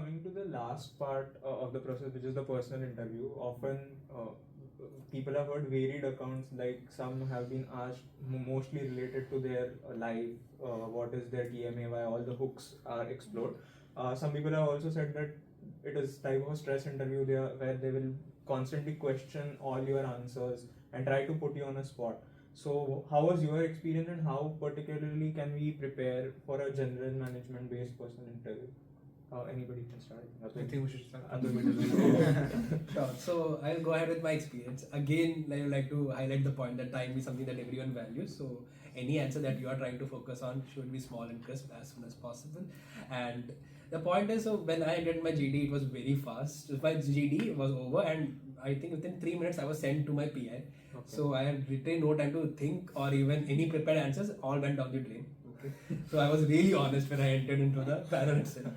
coming to the last part of the process, which is the personal interview, often people have heard varied accounts. Like some have been asked mostly related to their life, what is their TMA, why all the hooks are explored. Some people have also said that it is type of a stress interview there where they will constantly question all your answers and try to put you on a spot. So how was your experience, and how particularly can we prepare for a general management based personal interview? Anybody can start. I think we should start. Sure. So I'll go ahead with my experience. Again, I would like to highlight the point that time is something that everyone values. So any answer that you are trying to focus on should be small and crisp as soon as possible. And the point is, so when I did my GD, it was very fast. My GD was over, and I think within 3 minutes I was sent to my PI. Okay. So I had literally no time to think or even any prepared answers. All went down the drain. Okay. So I was really honest when I entered into the panel itself.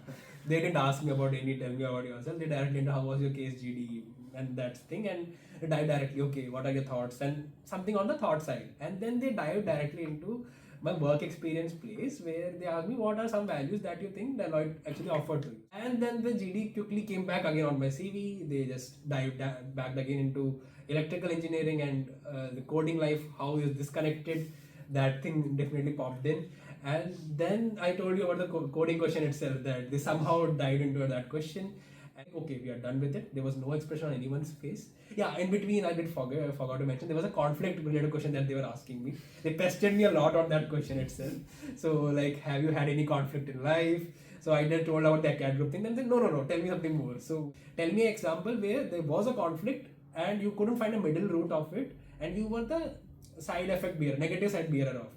They didn't ask me about tell me about yourself. They directly into how was your case GD and that thing, and they dive directly, okay, what are your thoughts, and something on the thought side. And then they dive directly into my work experience place, where they asked me what are some values that you think Deloitte actually offered to you. And then the GD quickly came back again on my CV. They just dived back again into electrical engineering and the coding life, how is this connected. That thing definitely popped in. And then I told you about the coding question itself, that they somehow dived into that question. And okay, we are done with it. There was no expression on anyone's face. Yeah, in between I forgot to mention, there was a conflict related question that they were asking me. They pestered me a lot on that question itself. So like, have you had any conflict in life? So I just told about the acad group thing. Then they said, no, tell me something more. So tell me an example where there was a conflict and you couldn't find a middle route of it, and you were the side effect bearer, negative side bearer of it.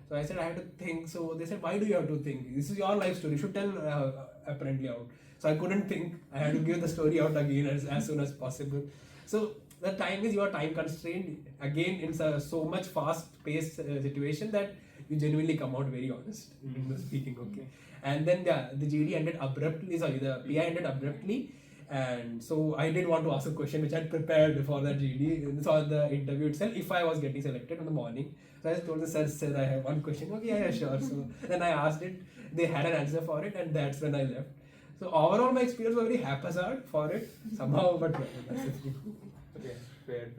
So I said I had to think. So they said, why do you have to think? This is your life story. You should tell apparently out. So I couldn't think. I had to give the story out again as soon as possible. So the time is your time constrained. Again, it's so much fast-paced situation that you genuinely come out very honest in the speaking. Okay. And then the GD ended abruptly. Sorry, the PI ended abruptly. And so I did want to ask a question which I had prepared for the GD, for the interview itself, if I was getting selected in the morning. So I just told the sir, I have one question. Okay, yeah, sure. So then I asked it. They had an answer for it, and that's when I left. So overall, my experience was very haphazard for it somehow, but that's it. Okay, fair.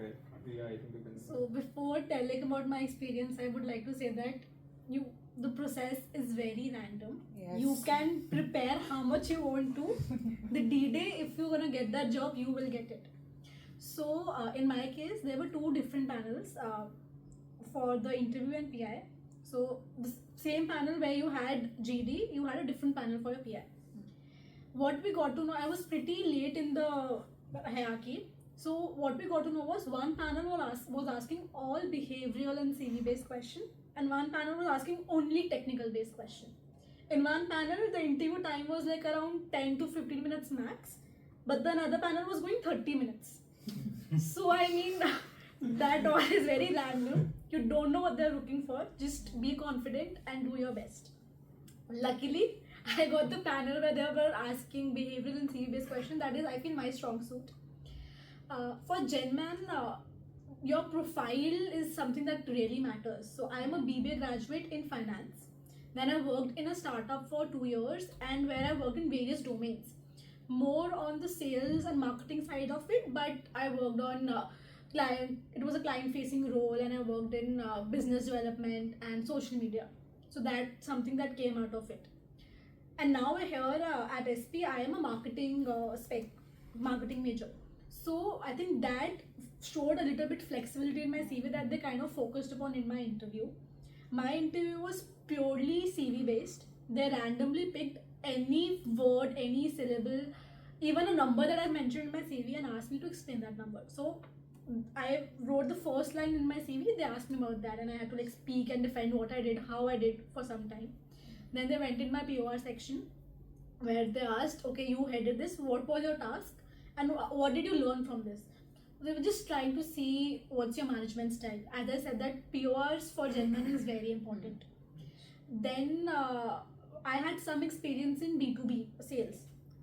Yeah, I think we can. So before telling about my experience, I would like to say that the process is very random. Yes. You can prepare how much you want to. The D-Day, if you're gonna get that job, you will get it. So in my case, there were 2 different panels for the interview and PI. So the same panel where you had GD, you had a different panel for your PI. What we got to know, I was pretty late in the hierarchy. So what we got to know was one panel was asking all behavioral and CV based questions, and one panel was asking only technical based question. In one panel, the interview time was like around 10 to 15 minutes max, but the another panel was going 30 minutes. So I mean, that all is very random. You don't know what they're looking for. Just be confident and do your best. Luckily, I got the panel where they were asking behavioral and CV based questions. That is, I feel, my strong suit. For GenMan, your profile is something that really matters. So I am a BBA graduate in finance. Then I worked in a startup for 2 years, and where I worked in various domains. More on the sales and marketing side of it, but I worked on it was a client-facing role, and I worked in business development and social media. So that's something that came out of it. And now here at SP, I am a marketing major. So I think that showed a little bit flexibility in my CV that they kind of focused upon in my interview. My interview was purely CV based. They randomly picked any word, any syllable, even a number that I mentioned in my CV, and asked me to explain that number. So I wrote the first line in my CV, they asked me about that, and I had to like speak and defend what I did, how I did for some time. Then they went in my POR section where they asked, okay, you headed this, what was your task and what did you learn from this? They were just trying to see what's your management style. As I said, that PORs for GenMan is very important. Then I had some experience in B2B sales.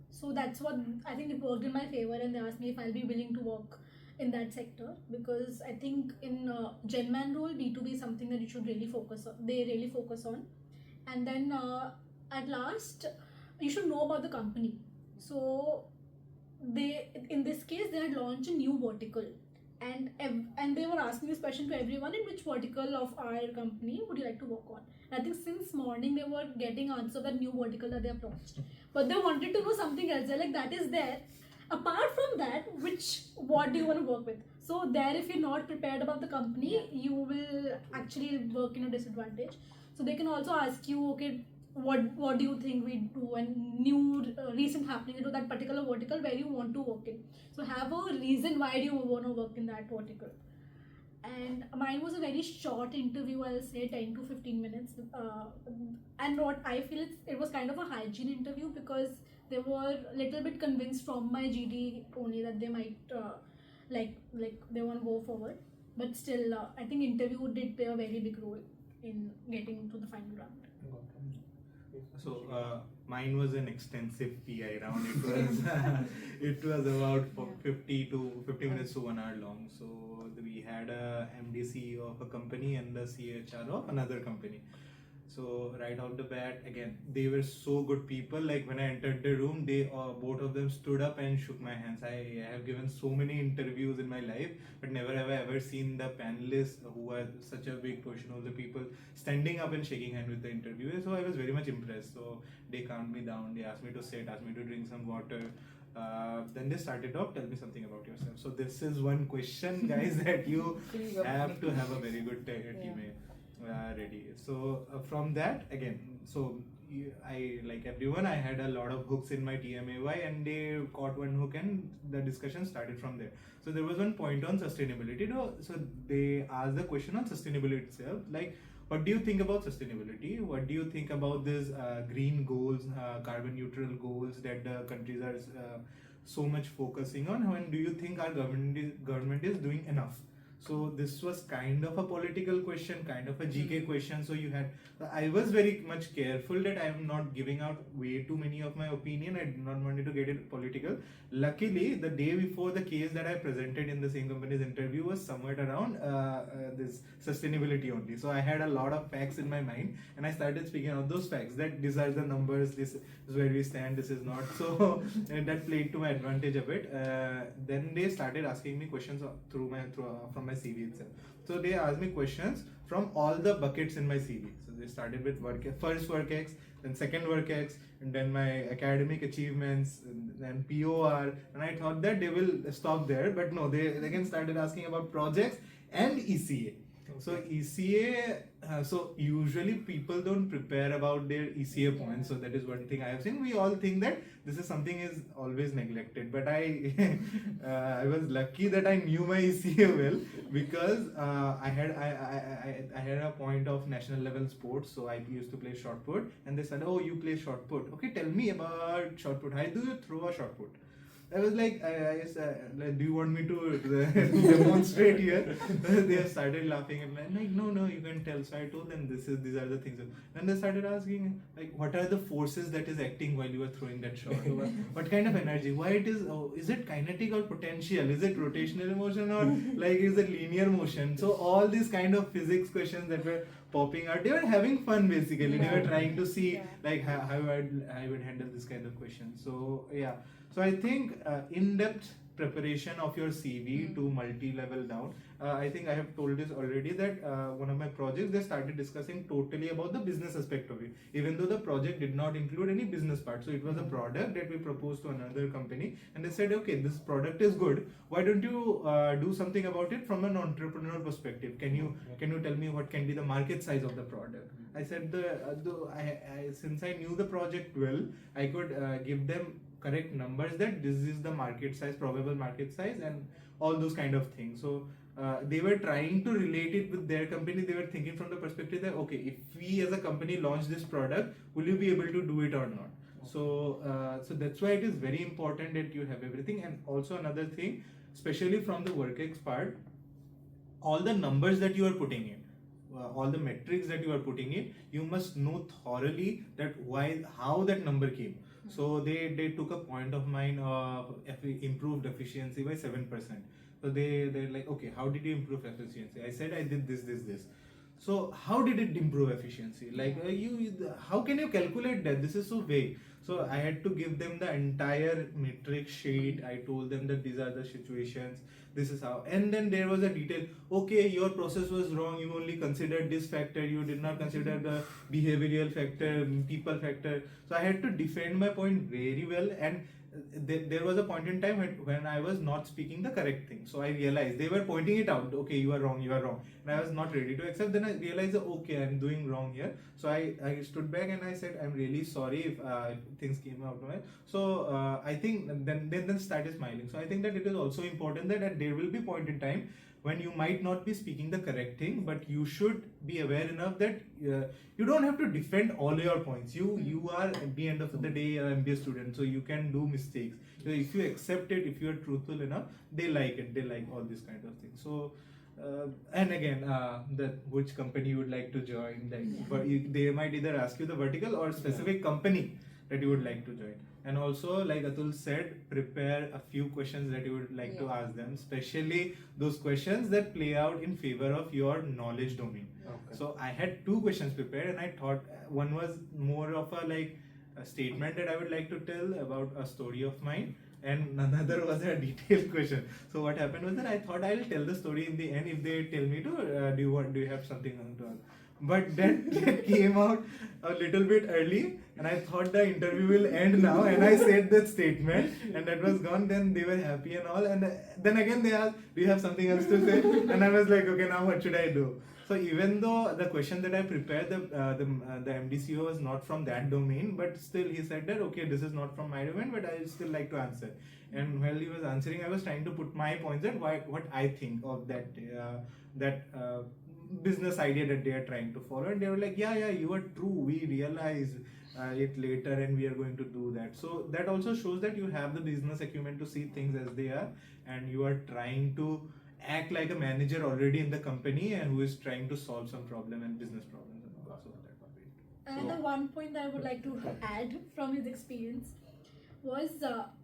So that's what I think it worked in my favor, and they asked me if I'll be willing to work in that sector, because I think in GenMan role, B2B is something that you should really focus on. They really focus on. And then at last, you should know about the company. So in this case they had launched a new vertical, and they were asking this question to everyone: in which vertical of our company would you like to work on? And I think since morning they were getting answer that new vertical that they have launched, but they wanted to know something else. They're like, that is there. Apart from that, what do you want to work with? So there, if you're not prepared about the company, you will actually work in a disadvantage. So they can also ask you, okay, what do you think we do, and new recent happening into that particular vertical where you want to work in. So have a reason why do you want to work in that vertical. And mine was a very short interview, I'll say 10 to 15 minutes. And what I feel it was kind of a hygiene interview, because they were a little bit convinced from my GD only that they might like they want to go forward. But still, I think interview did play a very big role in getting to the final round. So mine was an extensive PI round. It was it was about 50 minutes to 1 hour long. So we had a MD CEO of a company and the CHR of another company. So right out the bat, again, they were so good people. Like when I entered the room, they both of them stood up and shook my hands. I have given so many interviews in my life, but never have I ever seen the panelists who are such a big portion of the people standing up and shaking hands with the interviewer. So I was very much impressed. So they calmed me down. They asked me to sit, asked me to drink some water. Then they started off, tell me something about yourself. So this is one question, guys, that you have to have a very good teammate. Ready. So from that, again, so I, like everyone, I had a lot of hooks in my TMAY, and they caught one hook and the discussion started from there. So there was one point on sustainability. So they asked the question on sustainability itself, like, what do you think about sustainability? What do you think about these green goals, carbon neutral goals that the countries are so much focusing on? And do you think our government is doing enough? So this was kind of a political question, kind of a GK question. So I was very much careful that I am not giving out way too many of my opinion. I did not want it to get it political. Luckily, the day before the case that I presented in the same company's interview was somewhere around this sustainability only. So I had a lot of facts in my mind, and I started speaking out those facts, that these are the numbers, this is where we stand, this is not. So that played to my advantage a bit. Then they started asking me questions from my CV itself. So they asked me questions from all the buckets in my CV. So they started with first work X, then second work X, and then my academic achievements, and then POR. And I thought that they will stop there, but no, they again started asking about projects and ECA. So ECA, so usually people don't prepare about their ECA points. So that is one thing I have seen. We all think that this is something is always neglected, but I I was lucky that I knew my ECA well, because I had a point of national level sports. So I used to play shot put, and they said, oh, you play shot put. Okay, tell me about shot put. How do you throw a shot put? I was like, like, do you want me to demonstrate here? They started laughing and like, no, you can tell. So I told them these are the things. And they started asking, like, what are the forces that is acting while you are throwing that shot? What kind of energy? Why it is it kinetic or potential? Is it rotational motion, or like is it linear motion? So all these kind of physics questions that were popping out, they were having fun basically. They were trying to see like how I would handle this kind of question. So yeah. So I think in-depth preparation of your CV to multi-level down. I think I have told this already that one of my projects, they started discussing totally about the business aspect of it, even though the project did not include any business part. So it was a product that we proposed to another company, and they said, okay, this product is good. Why don't you do something about it from an entrepreneurial perspective? Can you tell me what can be the market size of the product? I said since I knew the project well, I could give them correct numbers that this is the market size, probable market size, and all those kind of things. So they were trying to relate it with their company. They were thinking from the perspective that, okay, if we as a company launch this product, will you be able to do it or not? So that's why it is very important that you have everything. And also another thing, especially from the WorkX part, all the numbers that you are putting in, all the metrics that you are putting in, you must know thoroughly that how that number came. So they took a point of mine of improved efficiency by 7%. So they're like, okay, how did you improve efficiency? I said I did this. So how did it improve efficiency? Like how can you calculate that? This is so vague. So I had to give them the entire metric sheet. I told them that these are the situations. This is how. And then there was a detail. Okay, your process was wrong. You only considered this factor. You did not consider the behavioral factor, people factor. So I had to defend my point very well. And there was a point in time when I was not speaking the correct thing. So I realized they were pointing it out. Okay, you are wrong, you are wrong. And I was not ready to accept. Then I realized, okay, I'm doing wrong here. So I stood back and I said, I'm really sorry if things came out wrong. So I think then started smiling. So I think that it is also important that there will be point in time when you might not be speaking the correct thing, but you should be aware enough that you don't have to defend all your points. You are at the end of the day an MBA student, so you can do mistakes. So if you accept it, if you are truthful enough, they like it. They like all these kind of things. So and again, which company you would like to join? Like, they might either ask you the vertical or specific company that you would like to join. And also, like Atul said, prepare a few questions that you would like to ask them, especially those questions that play out in favor of your knowledge domain. Okay. So I had 2 questions prepared, and I thought one was more of a statement that I would like to tell about a story of mine, and another was a detailed question. So what happened was that I thought I'll tell the story in the end if they tell me to do you have something to ask? But that came out a little bit early, and I thought the interview will end now, and I said that statement, and that was gone. Then they were happy and all, and then again they asked, do you have something else to say? And I was like, okay, now what should I do? So even though the question that I prepared, the MDCO was not from that domain, but still he said that, okay, this is not from my domain, but I still like to answer. And while he was answering, I was trying to put my points and what I think of that business idea that they are trying to follow. And they were like, yeah, you are true. We realized it later, and we are going to do that. So that also shows that you have the business acumen to see things as they are, and you are trying to act like a manager already in the company and who is trying to solve some problem and business problems and all. So that was it. And the one point that I would like to add from his experience was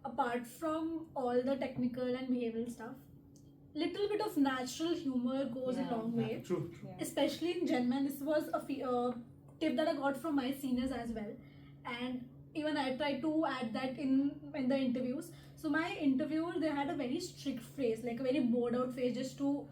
apart from all the technical and behavioral stuff, little bit of natural humor goes a long way. True. Especially in GenMan, this was a tip that I got from my seniors as well, and even I tried to add that in the interviews. So my interviewer, they had a very strict phrase, like a very bored out face, just to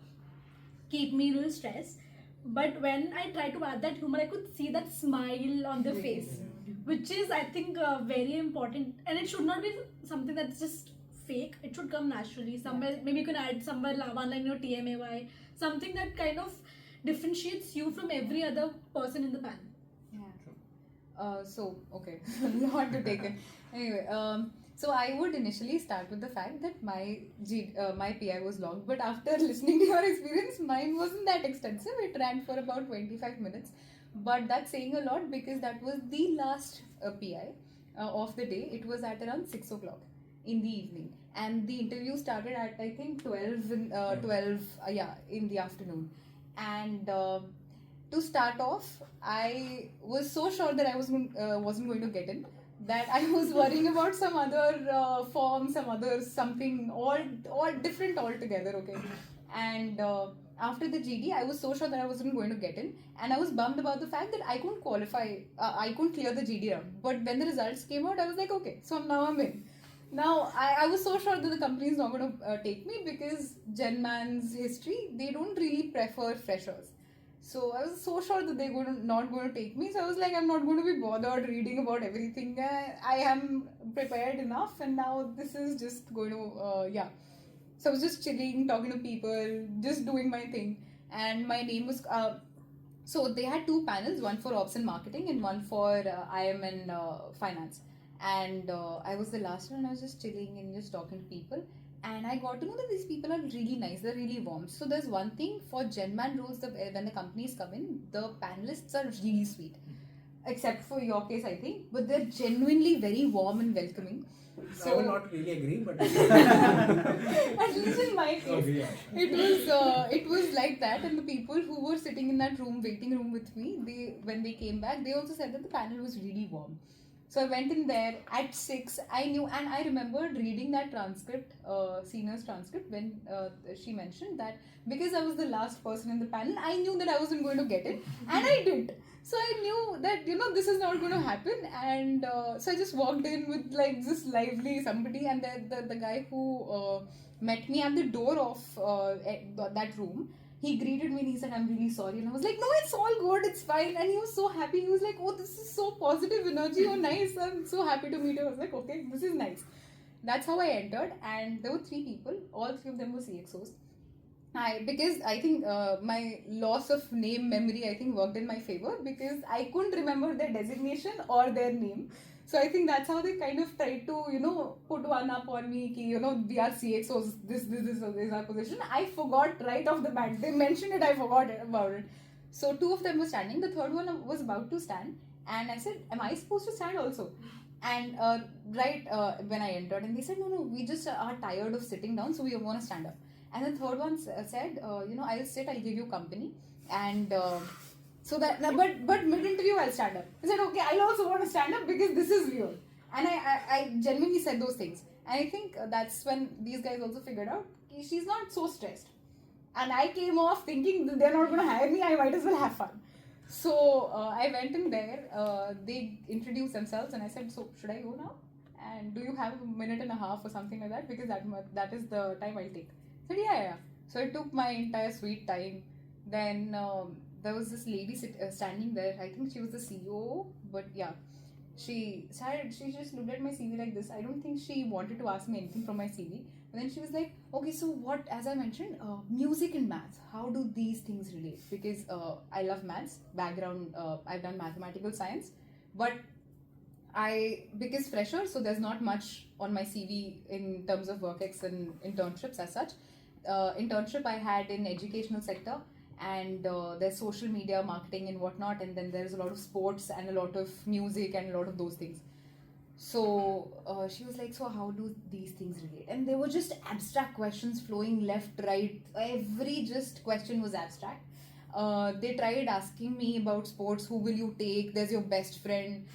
keep me a little stressed. But when I tried to add that humor, I could see that smile on their face, which is, I think, very important. And it should not be something that's just fake. It should come naturally. Somewhere, maybe you can add somewhere one line or TMAY, something that kind of differentiates you from every other person in the panel. So, okay, not to take it. Anyway, so I would initially start with the fact that my PI was long, but after listening to your experience, mine wasn't that extensive. It ran for about 25 minutes, but that's saying a lot because that was the last PI of the day. It was at around 6 o'clock in the evening, and the interview started at, I think, 12 in the afternoon. And to start off, I was so sure that I wasn't going to get in, that I was worrying about some other form, some other something, all different altogether, okay? And after the GD, I was so sure that I wasn't going to get in, and I was bummed about the fact that I couldn't qualify, I couldn't clear the GD round. But when the results came out, I was like, okay, so now I'm in. Now, I was so sure that the company is not going to take me because GenMan's history, they don't really prefer freshers. So I was so sure that they're not going to take me. So I was like, I'm not going to be bothered reading about everything. I am prepared enough, and now this is just going to, So I was just chilling, talking to people, just doing my thing. And my name was, so they had 2 panels, one for ops and marketing and one for IM and finance. And I was the last one, and I was just chilling and just talking to people. And I got to know that these people are really nice, they're really warm. So there's one thing for GenMan roles, when the companies come in, the panelists are really sweet. Except for your case, I think. But they're genuinely very warm and welcoming. So, I will not really agree, but at least in my case, okay, yeah. it was like that. And the people who were sitting in that waiting room with me, when they came back, they also said that the panel was really warm. So I went in there at 6. I knew, and I remembered reading that transcript, senior's transcript, when she mentioned that because I was the last person in the panel, I knew that I wasn't going to get it, and I did. So I knew that, this is not going to happen, and so I just walked in with like this lively somebody, and the guy who met me at the door of that room, he greeted me and he said, "I'm really sorry." And I was like, "No, it's all good, it's fine." And he was so happy. He was like, "Oh, this is so positive energy. Oh, nice. I'm so happy to meet you." I was like, "Okay, this is nice." That's how I entered, and there were 3 people. All 3 of them were CXOs. Because I think my loss of name memory, I think, worked in my favor because I couldn't remember their designation or their name. So I think that's how they kind of tried to, put one up on me, ki, we are CXOs, this is our position. I forgot right off the bat. They mentioned it, I forgot about it. So 2 of them were standing, the third one was about to stand, and I said, "Am I supposed to stand also?" And when I entered, and they said, "No, we just are tired of sitting down, so we want to stand up." And the third one said, "I'll sit, I'll give you company." And so that, but mid-interview, I'll stand up. I said, "Okay, I'll also want to stand up because this is weird." And I genuinely said those things. And I think that's when these guys also figured out she's not so stressed. And I came off thinking that they're not going to hire me, I might as well have fun. So I went in there, they introduced themselves, and I said, "So should I go now? And do you have a minute and a half or something like that? Because that is the time I'll take." I said, "Yeah. So I took my entire sweet time. Then there was this lady standing there. I think she was the CEO, but yeah. She just looked at my CV like this. I don't think she wanted to ask me anything from my CV. And then she was like, "Okay, so what, as I mentioned, music and maths, how do these things relate?" Because I love maths, background, I've done mathematical science, but because fresher, so there's not much on my CV in terms of work ex and internships as such. Internship I had in educational sector, and there's social media marketing and whatnot, and then there's a lot of sports and a lot of music and a lot of those things. So she was like, "So how do these things relate?" And there were just abstract questions flowing left, right. Every just question was abstract. They tried asking me about sports. Who will you take? There's your best friend.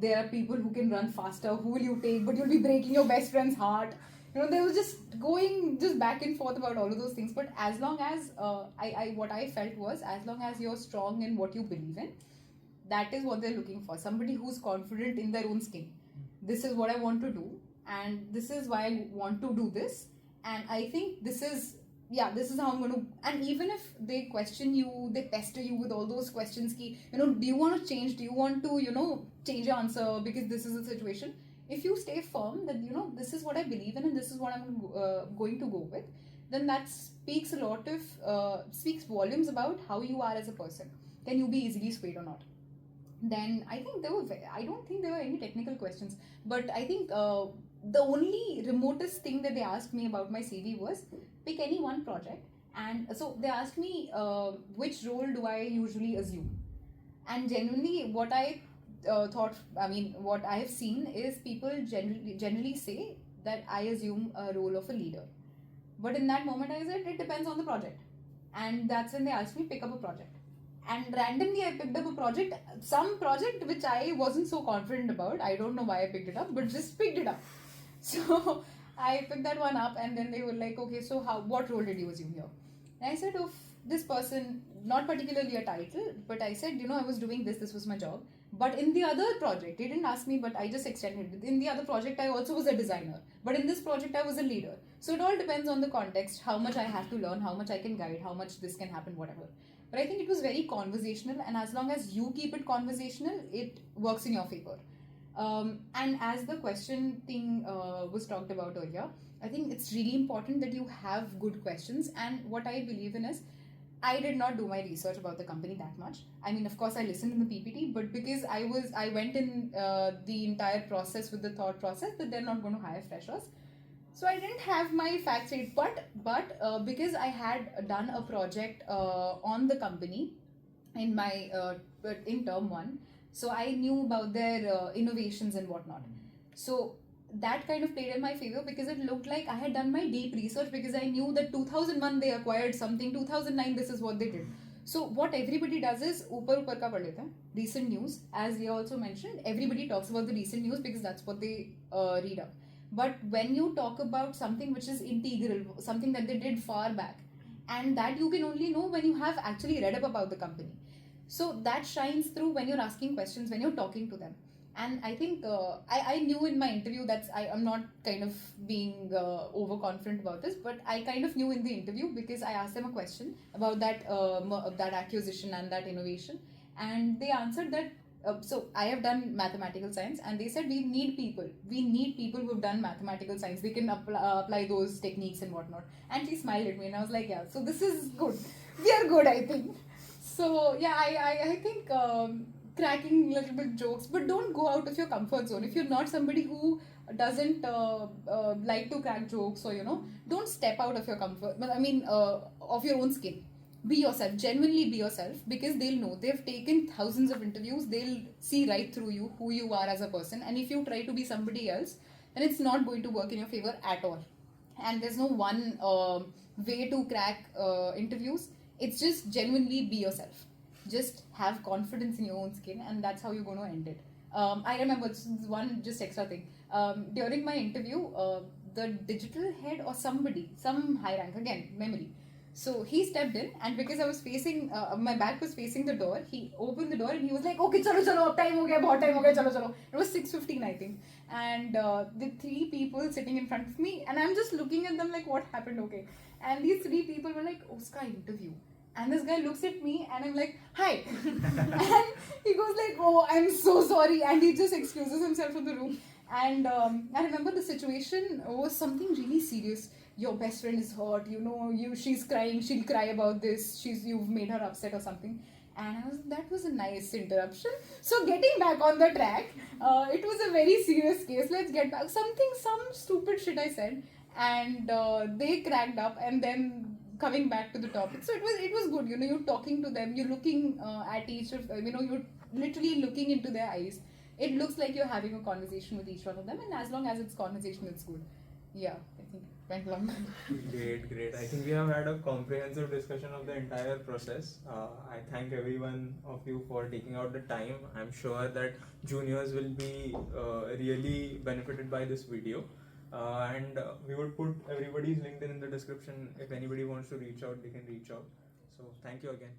There are people who can run faster. Who will you take? But you'll be breaking your best friend's heart. They were just going just back and forth about all of those things. But as long as what I felt was, as long as you're strong in what you believe in, that is what they're looking for. Somebody who's confident in their own skin. This is what I want to do, and this is why I want to do this. And I think this is how I'm going to. And even if they question you, they pester you with all those questions, do you want to change? Do you want to, change your answer because this is the situation? If you stay firm that, this is what I believe in and this is what I'm going to go with, then that speaks volumes about how you are as a person. Can you be easily swayed or not? Then I think I don't think there were any technical questions, but I think the only remotest thing that they asked me about my CV was pick any one project. And so they asked me which role do I usually assume. And genuinely what I what I have seen is people generally say that I assume a role of a leader. But in that moment I said it depends on the project. And that's when they asked me pick up a project. And randomly I picked up some project which I wasn't so confident about. I don't know why I picked it up, but just picked it up. So I picked that one up, and then they were like, "Okay, so what role did you assume here?" And I said, "Of this person, not particularly a title, but I said, I was doing this was my job. But in the other project, they didn't ask me, but I just extended it. In the other project, I also was a designer. But in this project, I was a leader." So it all depends on the context, how much I have to learn, how much I can guide, how much this can happen, whatever. But I think it was very conversational, and as long as you keep it conversational, it works in your favor. And as the question thing was talked about earlier, I think it's really important that you have good questions. And what I believe in is, I did not do my research about the company that much. I mean, of course, I listened in the PPT, but because I went in the entire process with the thought process that they're not going to hire freshers. So I didn't have my facts right, but because I had done a project on the company in my in term 1, so I knew about their innovations and whatnot. So that kind of played in my favor because it looked like I had done my deep research, because I knew that 2001 they acquired something, 2009 this is what they did. So what everybody does is ऊपर ऊपर का पढ़ लेता है, recent news. As Ria also mentioned, everybody talks about the recent news because that's what they read up. But when you talk about something which is integral, something that they did far back, and that you can only know when you have actually read up about the company. So that shines through when you're asking questions, when you're talking to them. And I think I knew in my interview I'm not kind of being overconfident about this, but I kind of knew in the interview because I asked them a question about that acquisition and that innovation, and they answered that. So I have done mathematical science, and they said we need people who've done mathematical science. They can apply those techniques and whatnot. And she smiled at me, and I was like, yeah, so this is good. We are good, I think. So yeah, I think cracking little bit jokes, but don't go out of your comfort zone. If you're not somebody who doesn't like to crack jokes, or don't step out of your comfort. I mean, of your own skin. Be yourself, genuinely be yourself, because they'll know. They've taken thousands of interviews, they'll see right through you, who you are as a person. And if you try to be somebody else, then it's not going to work in your favor at all. And there's no one way to crack interviews. It's just genuinely be yourself. Just have confidence in your own skin, and that's how you're going to end it. I remember one just extra thing. During my interview, the digital head or somebody, some high rank, again, memory. So he stepped in, and because I was facing, my back was facing the door, he opened the door and he was like, okay, chalo, ab time ho gaya, bahut time ho gaya, chalo. It was 6:15, I think. And the 3 people sitting in front of me, and I'm just looking at them like, what happened, okay? And these 3 people were like, uska interview. And this guy looks at me, and I'm like, hi. And he goes like, oh, I'm so sorry. And he just excuses himself from the room. And I remember the situation was something really serious. Your best friend is hurt, she's crying, she'll cry about this, you've made her upset or something. And that was a nice interruption. So getting back on the track, it was a very serious case. Let's get back. Some stupid shit I said, and they cracked up, and then coming back to the topic. So it was good, you're talking to them, you're looking at each of, you're literally looking into their eyes. It looks like you're having a conversation with each one of them, and as long as it's conversation, it's good. Yeah, I think it went long. Great. I think we have had a comprehensive discussion of the entire process. I thank everyone of you for taking out the time. I'm sure that juniors will be really benefited by this video. And we would put everybody's LinkedIn in the description. If anybody wants to reach out, they can reach out. So thank you again.